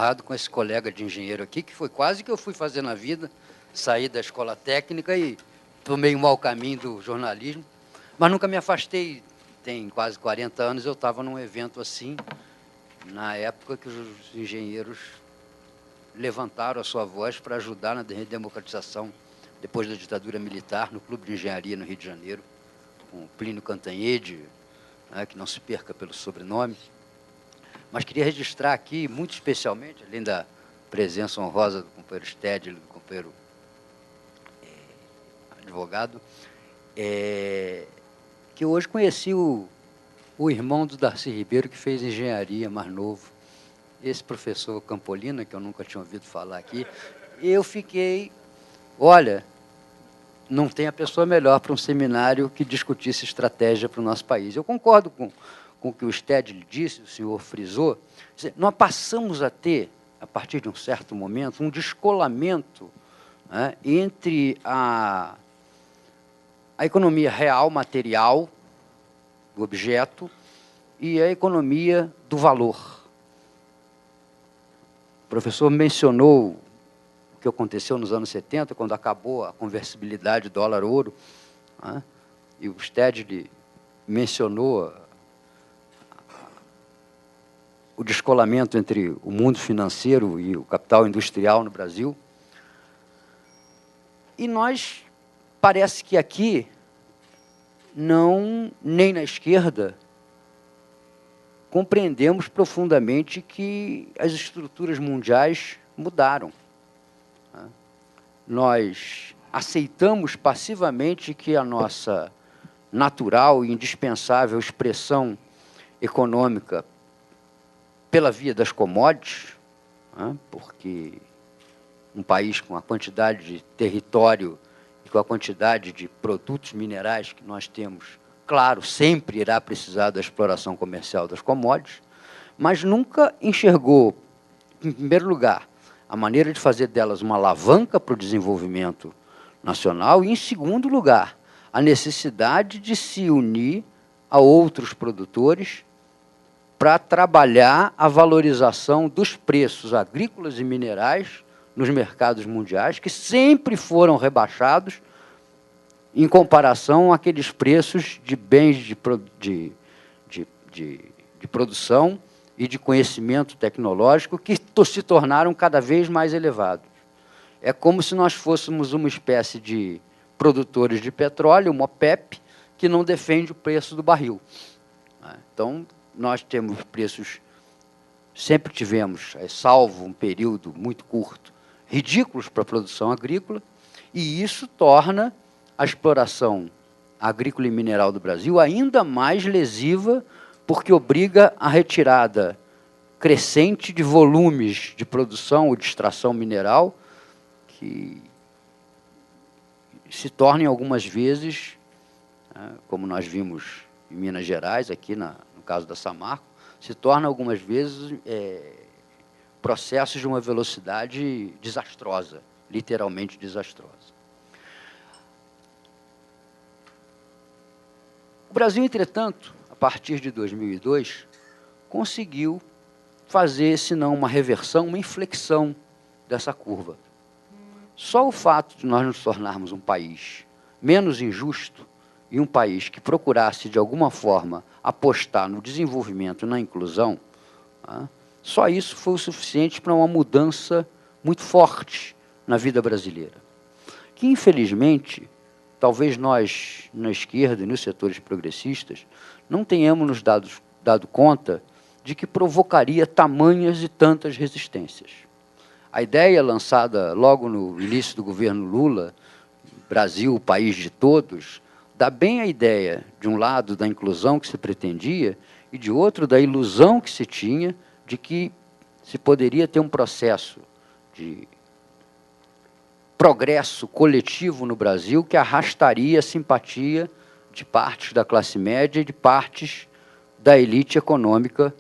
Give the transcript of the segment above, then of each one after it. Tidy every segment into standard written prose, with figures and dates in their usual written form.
advogado com esse colega de engenheiro aqui, que foi quase que eu fui fazer na vida, saí da escola técnica e tomei um mau caminho do jornalismo, mas nunca me afastei. Tem quase 40 anos eu estava num evento assim, na época que os engenheiros levantaram a sua voz para ajudar na redemocratização depois da ditadura militar, no Clube de Engenharia no Rio de Janeiro, com Plínio Cantanhede, né, que não se perca pelo sobrenome. Mas queria registrar aqui, muito especialmente, além da presença honrosa do companheiro Stedley, do companheiro advogado, que hoje conheci o irmão do Darcy Ribeiro, que fez engenharia, mais novo, esse professor Campolina, que eu nunca tinha ouvido falar aqui. Eu fiquei, olha, não tem a pessoa melhor para um seminário que discutisse estratégia para o nosso país. Eu concordo com o que o Stedley disse, o senhor frisou. Nós passamos a ter, a partir de um certo momento, um descolamento, né, entre a economia real, material, do objeto, e a economia do valor. O professor mencionou o que aconteceu nos anos 70, quando acabou a conversibilidade dólar-ouro, né? E o Stedley mencionou o descolamento entre o mundo financeiro e o capital industrial no Brasil. E nós, parece que aqui, não, nem na esquerda, compreendemos profundamente que as estruturas mundiais mudaram. Nós aceitamos passivamente que a nossa natural e indispensável expressão econômica pela via das commodities, porque um país com a quantidade de território e com a quantidade de produtos minerais que nós temos, claro, sempre irá precisar da exploração comercial das commodities, mas nunca enxergou, em primeiro lugar, a maneira de fazer delas uma alavanca para o desenvolvimento nacional e, em segundo lugar, a necessidade de se unir a outros produtores para trabalhar a valorização dos preços agrícolas e minerais nos mercados mundiais, que sempre foram rebaixados em comparação àqueles preços de bens de produção e de conhecimento tecnológico que se tornaram cada vez mais elevados. É como se nós fôssemos uma espécie de produtores de petróleo, uma OPEP, que não defende o preço do barril. Então, nós temos preços, sempre tivemos, salvo um período muito curto, ridículos para a produção agrícola, e isso torna a exploração agrícola e mineral do Brasil ainda mais lesiva, porque obriga a retirada crescente de volumes de produção ou de extração mineral que se tornem algumas vezes, como nós vimos em Minas Gerais, aqui no caso da Samarco, se torna algumas vezes processos de uma velocidade desastrosa, literalmente desastrosa. O Brasil, entretanto, a partir de 2002, conseguiu fazer, se não uma reversão, uma inflexão dessa curva. Só o fato de nós nos tornarmos um país menos injusto e um país que procurasse, de alguma forma, apostar no desenvolvimento e na inclusão, só isso foi o suficiente para uma mudança muito forte na vida brasileira. Que, infelizmente, talvez nós, na esquerda e nos setores progressistas, não tenhamos nos dado conta de que provocaria tamanhas e tantas resistências. A ideia lançada logo no início do governo Lula, Brasil, o país de todos, dá bem a ideia, de um lado, da inclusão que se pretendia, e de outro, da ilusão que se tinha de que se poderia ter um processo de progresso coletivo no Brasil que arrastaria a simpatia de partes da classe média e de partes da elite econômica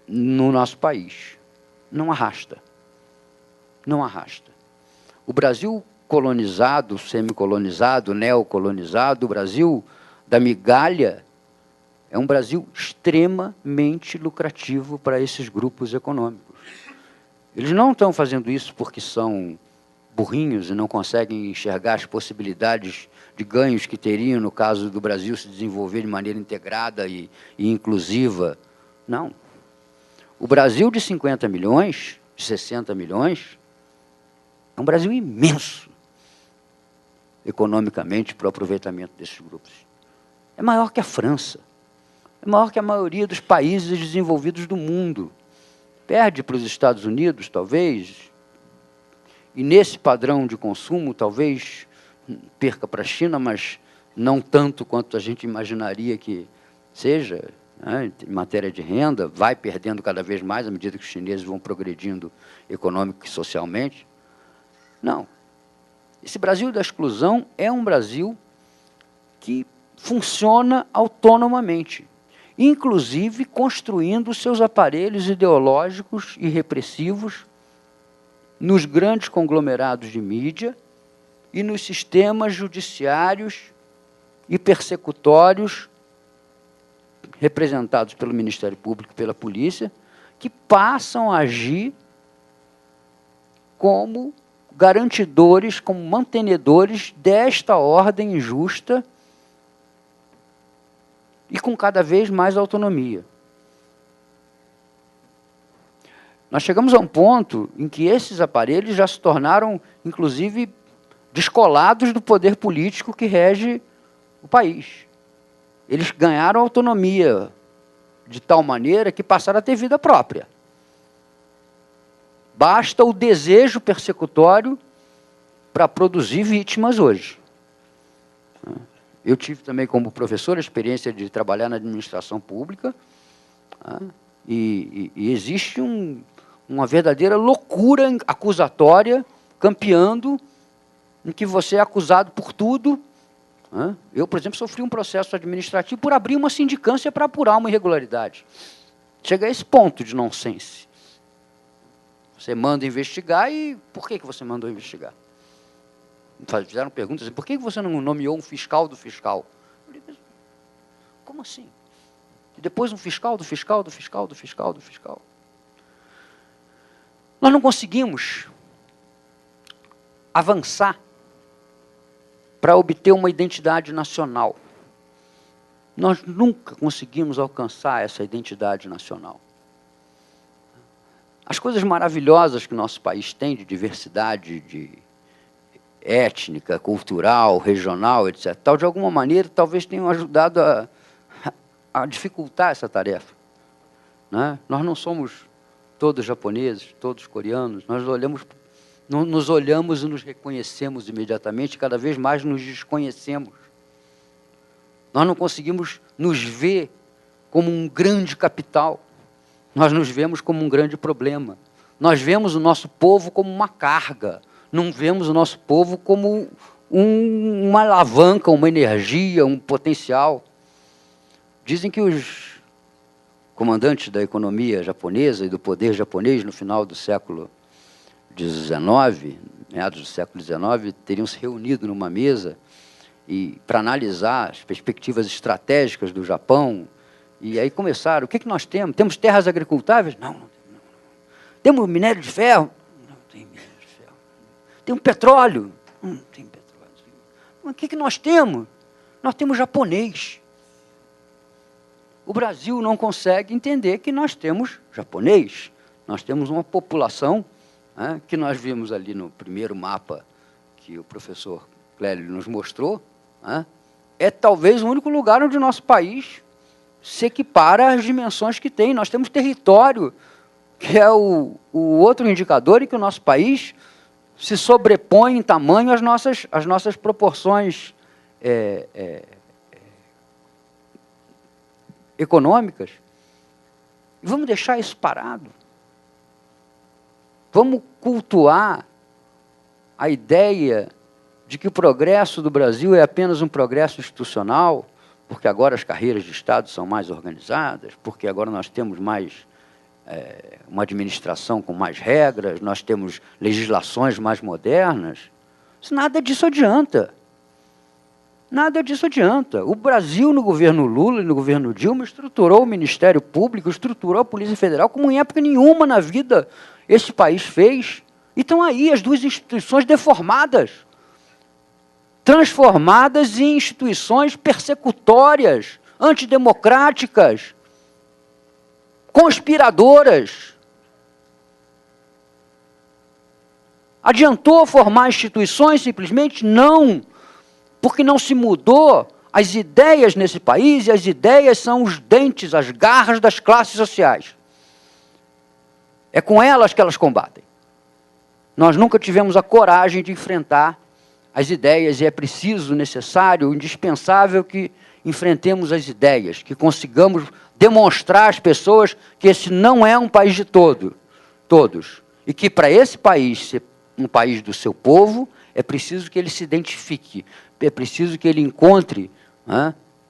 no nosso país. Não arrasta. Não arrasta. O Brasil colonizado, semicolonizado, neocolonizado, o Brasil da migalha, é um Brasil extremamente lucrativo para esses grupos econômicos. Eles não estão fazendo isso porque são burrinhos e não conseguem enxergar as possibilidades de ganhos que teriam no caso do Brasil se desenvolver de maneira integrada e inclusiva. Não. O Brasil de 50 milhões, de 60 milhões, é um Brasil imenso, economicamente, para o aproveitamento desses grupos. É maior que a França, é maior que a maioria dos países desenvolvidos do mundo. Perde para os Estados Unidos, talvez, e nesse padrão de consumo, talvez perca para a China, mas não tanto quanto a gente imaginaria que seja, né, em matéria de renda, vai perdendo cada vez mais à medida que os chineses vão progredindo econômico e socialmente. Não. Esse Brasil da exclusão é um Brasil que funciona autonomamente, inclusive construindo seus aparelhos ideológicos e repressivos nos grandes conglomerados de mídia e nos sistemas judiciários e persecutórios representados pelo Ministério Público e pela polícia, que passam a agir como garantidores, como mantenedores desta ordem injusta e com cada vez mais autonomia. Nós chegamos a um ponto em que esses aparelhos já se tornaram, inclusive, descolados do poder político que rege o país. Eles ganharam autonomia de tal maneira que passaram a ter vida própria. Basta o desejo persecutório para produzir vítimas hoje. Eu tive também, como professor, a experiência de trabalhar na administração pública, e existe uma verdadeira loucura acusatória campeando, em que você é acusado por tudo. Eu, por exemplo, sofri um processo administrativo por abrir uma sindicância para apurar uma irregularidade. Chega a esse ponto de nonsense. Você manda investigar e por que você mandou investigar? Fizeram perguntas assim, por que você não nomeou um fiscal do fiscal? Eu falei, como assim? E depois um fiscal do fiscal, do fiscal, do fiscal, do fiscal. Nós não conseguimos avançar para obter uma identidade nacional. Nós nunca conseguimos alcançar essa identidade nacional. As coisas maravilhosas que o nosso país tem de diversidade de étnica, cultural, regional, etc., de alguma maneira, talvez tenham ajudado a dificultar essa tarefa. Né? Nós não somos todos japoneses, todos coreanos, nós nos olhamos e nos reconhecemos imediatamente, cada vez mais nos desconhecemos. Nós não conseguimos nos ver como um grande capital, nós nos vemos como um grande problema. Nós vemos o nosso povo como uma carga, não vemos o nosso povo como uma alavanca, uma energia, um potencial. Dizem que os comandantes da economia japonesa e do poder japonês no final do século XIX, meados do século XIX, teriam se reunido numa mesa para analisar as perspectivas estratégicas do Japão. E aí começaram, o que nós temos? Temos terras agricultáveis? Não, não temos. Temos minério de ferro? Não tem minério de ferro. Temos petróleo? Não tem petróleo. Mas o que nós temos? Nós temos japonês. O Brasil não consegue entender que nós temos japonês. Nós temos uma população, que nós vimos ali no primeiro mapa que o professor Clélio nos mostrou, é talvez o único lugar onde o nosso país se equipara às dimensões que tem. Nós temos território, que é o outro indicador em que o nosso país se sobrepõe em tamanho às nossas proporções econômicas. E vamos deixar isso parado? Vamos cultuar a ideia de que o progresso do Brasil é apenas um progresso institucional, porque agora as carreiras de Estado são mais organizadas, porque agora nós temos mais uma administração com mais regras, nós temos legislações mais modernas. Nada disso adianta. Nada disso adianta. O Brasil, no governo Lula e no governo Dilma, estruturou o Ministério Público, estruturou a Polícia Federal, como em época nenhuma na vida esse país fez. E estão aí as duas instituições deformadas, transformadas em instituições persecutórias, antidemocráticas, conspiradoras. Adiantou formar instituições? Simplesmente não, porque não se mudou as ideias nesse país, e as ideias são os dentes, as garras das classes sociais. É com elas que elas combatem. Nós nunca tivemos a coragem de enfrentar as ideias, e é preciso, necessário, indispensável que enfrentemos as ideias, que consigamos demonstrar às pessoas que esse não é um país de todos, e que para esse país ser um país do seu povo, é preciso que ele se identifique, é preciso que ele encontre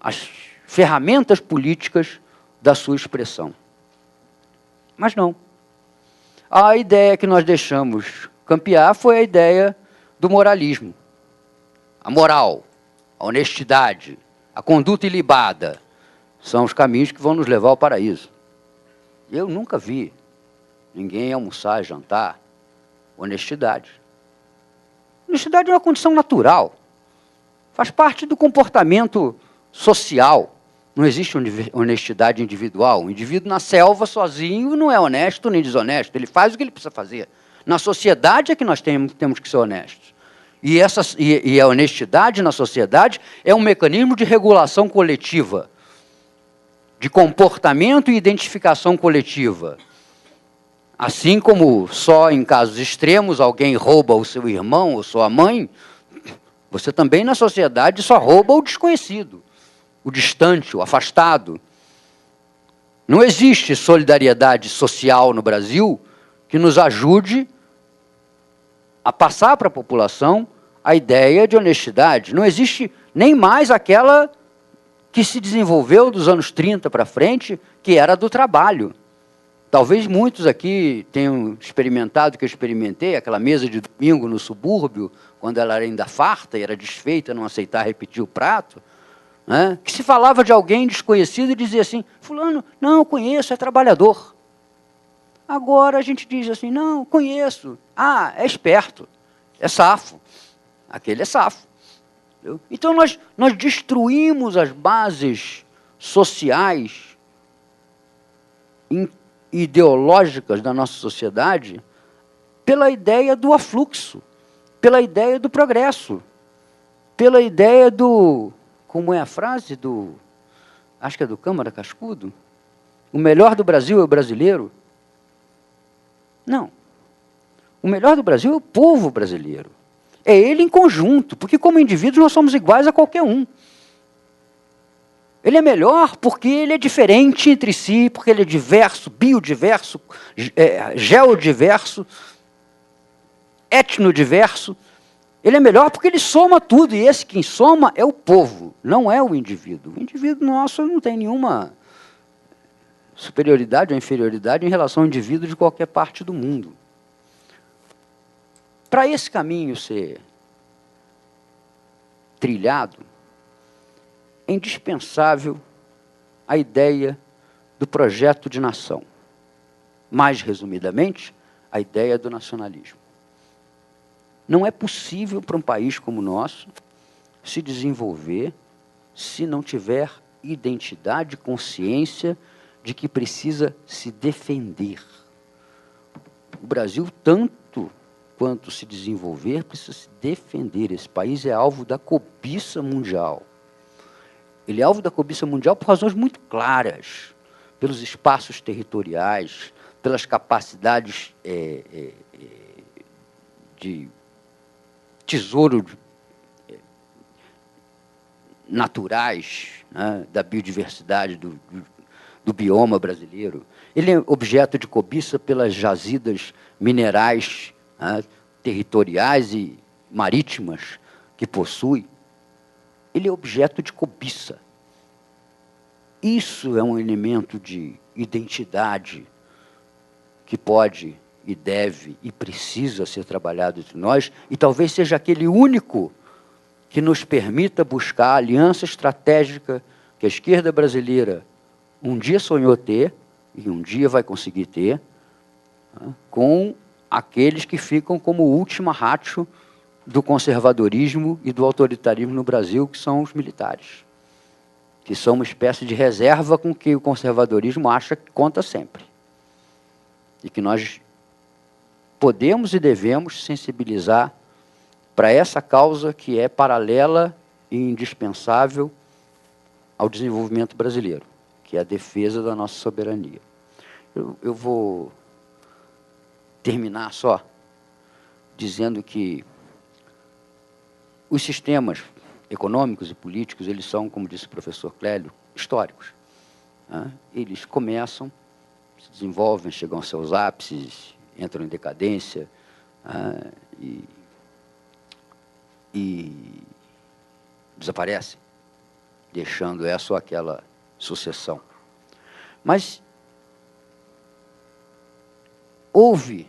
as ferramentas políticas da sua expressão. Mas não. A ideia que nós deixamos campear foi a ideia do moralismo. A moral, a honestidade, a conduta ilibada são os caminhos que vão nos levar ao paraíso. Eu nunca vi ninguém almoçar, jantar, honestidade. Honestidade é uma condição natural. Faz parte do comportamento social. Não existe honestidade individual. O indivíduo na selva, sozinho, não é honesto nem desonesto. Ele faz o que ele precisa fazer. Na sociedade é que nós temos que ser honestos. E a honestidade na sociedade é um mecanismo de regulação coletiva, de comportamento e identificação coletiva. Assim como só em casos extremos alguém rouba o seu irmão ou sua mãe, você também na sociedade só rouba o desconhecido, o distante, o afastado. Não existe solidariedade social no Brasil que nos ajude a passar para a população a ideia de honestidade. Não existe nem mais aquela que se desenvolveu dos anos 30 para frente, que era do trabalho. Talvez muitos aqui tenham experimentado o que eu experimentei, aquela mesa de domingo no subúrbio, quando ela era ainda farta e era desfeita, não aceitar repetir o prato, né? Que se falava de alguém desconhecido e dizia assim, fulano, não, conheço, é trabalhador. Agora a gente diz assim, não, conheço, é esperto, é safo, aquele é safo. Entendeu? Então nós destruímos as bases sociais ideológicas da nossa sociedade pela ideia do afluxo, pela ideia do progresso, pela ideia do... Como é a frase do... Acho que é do Câmara Cascudo? O melhor do Brasil é o brasileiro? Não. O melhor do Brasil é o povo brasileiro. É ele em conjunto, porque como indivíduos nós somos iguais a qualquer um. Ele é melhor porque ele é diferente entre si, porque ele é diverso, biodiverso, geodiverso, etnodiverso. Ele é melhor porque ele soma tudo, e esse quem soma é o povo, não é o indivíduo. O indivíduo nosso não tem nenhuma superioridade ou inferioridade em relação ao indivíduo de qualquer parte do mundo. Para esse caminho ser trilhado, é indispensável a ideia do projeto de nação. Mais resumidamente, a ideia do nacionalismo. Não é possível para um país como o nosso se desenvolver se não tiver identidade, consciência de que precisa se defender. O Brasil, tanto quanto se desenvolver, precisa se defender. Esse país é alvo da cobiça mundial. Ele é alvo da cobiça mundial por razões muito claras, pelos espaços territoriais, pelas capacidades de tesouro naturais, né, da biodiversidade do bioma brasileiro. Ele é objeto de cobiça pelas jazidas minerais, né, territoriais e marítimas que possui. Ele é objeto de cobiça. Isso é um elemento de identidade que pode e deve e precisa ser trabalhado entre nós, e talvez seja aquele único que nos permita buscar a aliança estratégica que a esquerda brasileira um dia sonhou ter, e um dia vai conseguir ter, com aqueles que ficam como última ratio do conservadorismo e do autoritarismo no Brasil, que são os militares, que são uma espécie de reserva com que o conservadorismo acha que conta sempre. E que nós podemos e devemos sensibilizar para essa causa que é paralela e indispensável ao desenvolvimento brasileiro, que é a defesa da nossa soberania. Eu vou terminar só dizendo que os sistemas econômicos e políticos, eles são, como disse o professor Clélio, históricos. Eles começam, se desenvolvem, chegam aos seus ápices, entram em decadência e desaparecem, deixando essa ou aquela sucessão. Mas houve,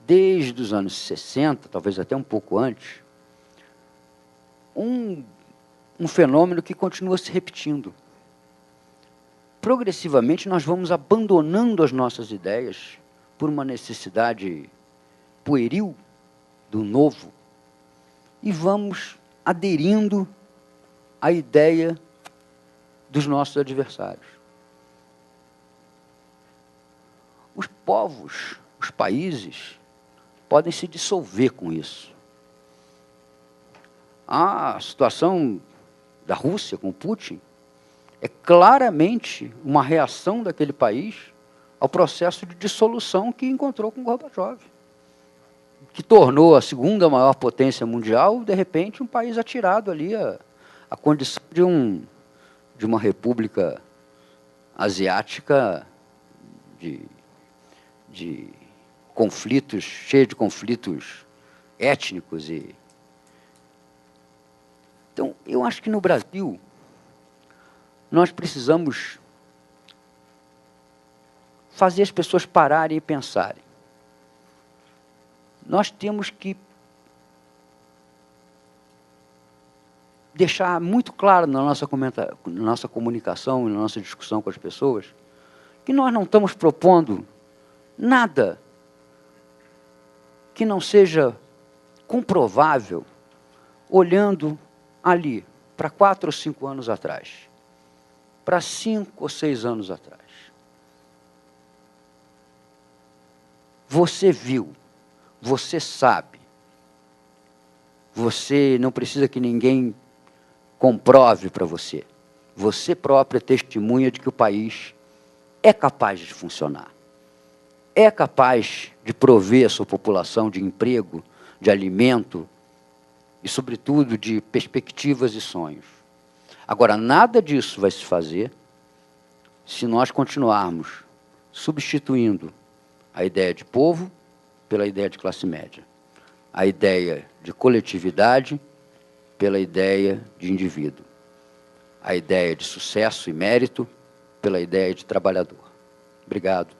desde os anos 60, talvez até um pouco antes, um fenômeno que continua se repetindo. Progressivamente, nós vamos abandonando as nossas ideias por uma necessidade pueril do novo e vamos aderindo à ideia dos nossos adversários. Os povos, os países, podem se dissolver com isso. A situação da Rússia com Putin é claramente uma reação daquele país ao processo de dissolução que encontrou com Gorbachev, que tornou a segunda maior potência mundial, de repente, um país atirado ali à condição de uma república asiática de conflitos, cheia de conflitos étnicos. Então, eu acho que no Brasil nós precisamos fazer as pessoas pararem e pensarem. Nós temos que deixar muito claro na nossa comunicação e na nossa discussão com as pessoas que nós não estamos propondo nada que não seja comprovável olhando ali, para 4 ou 5 anos atrás, para 5 ou 6 anos atrás. Você viu, você sabe, você não precisa que ninguém comprove para você. Você própria é testemunha de que o país é capaz de funcionar, é capaz de prover a sua população de emprego, de alimento, e, sobretudo, de perspectivas e sonhos. Agora, nada disso vai se fazer se nós continuarmos substituindo a ideia de povo pela ideia de classe média, a ideia de coletividade pela ideia de indivíduo, a ideia de sucesso e mérito pela ideia de trabalhador. Obrigado.